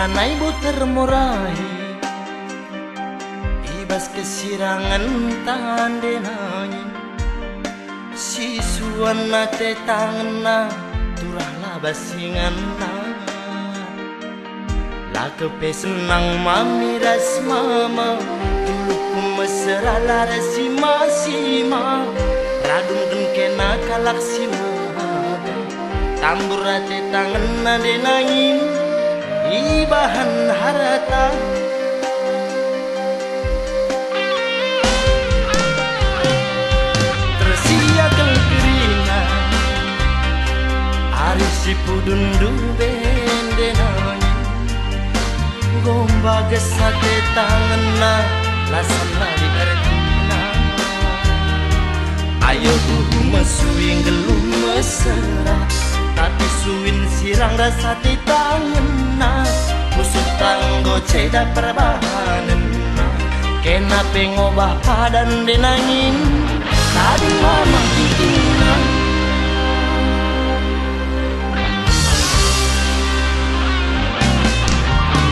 sanai buter murahi ibas kesirangan tande nangin sisuan nate tangna turahlah basingan na lakepe senang mamiras mama duluku mesra lara sima-sima radung kena kalak sima tambur rate tangan nade nangin ibahan harata tersia keringan ari si pudundu bende nangin gomba gesate tanganna lasana di artina ayo buhu mesuing gelum mesra tapi suwin sirang rasa di tanganna busuk tanggo ceda perbahanan kena pengobah padan denangin tadi mama bikinan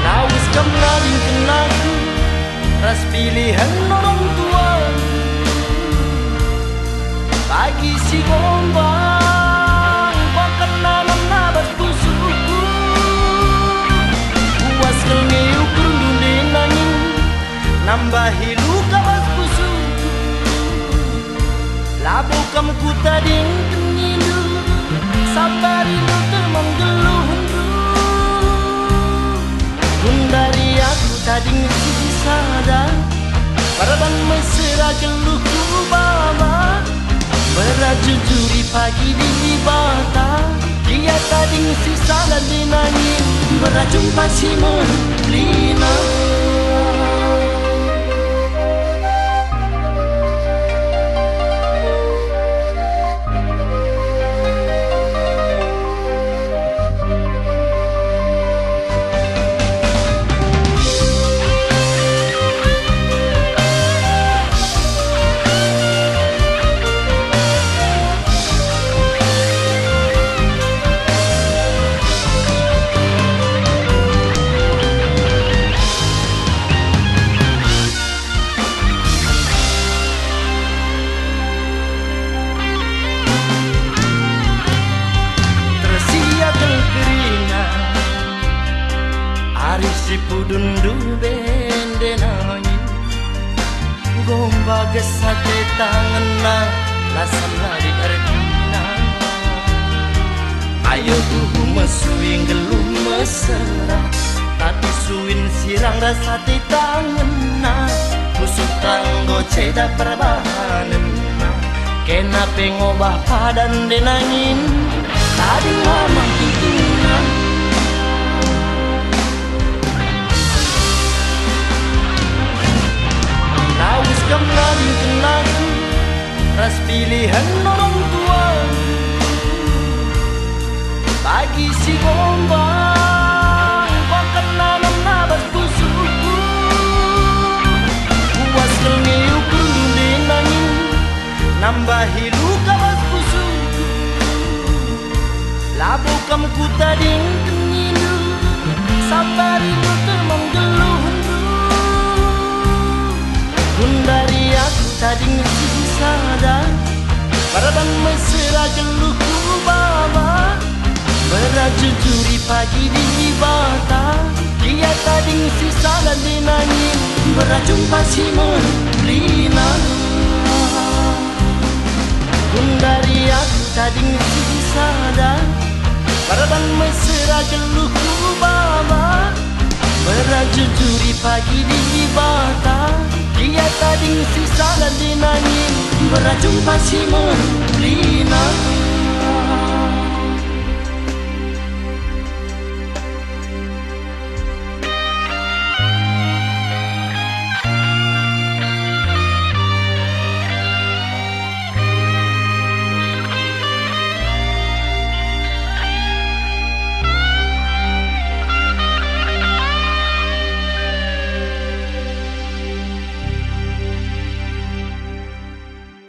lawis kemlaring kenaku ras pilihan orang tua bagi si gombang nambahi luka bas pusuku labu kamku tading kenyilu sabari lu termenggeluh gundari aku tading sisada paraban mesra geluhku baba berajujuri pagi di bata dia tading sisa dan dinangin beracun pasimun lina si pudundu bende nangin gomba gesate tanganna lasana di artina ayo buhu mesuing gelum mesra tapi suwin sirang rasa di tanganna busuk tanggo ceda perbahanan kena pengobah padan denangin tadi mama bikinan kemlaring kenaku ras pilihan orang tua bagi si gombang bahkan nanam nabas pusuku puas kelmiuk lundin nangin nambahi luka bas pusuku labu kamku tading kenyilu sabari lu termenggeluh gundari aku tading sisada paraban mesra geluhku baba berajujuri pagi di bata dia tading sisa dan dinangin beracun pasimun lina gundari aku tading sisada paraban mesra geluhku baba berajujuri pagi di bata dia tading sisa dan dinangin beracun pasimun lina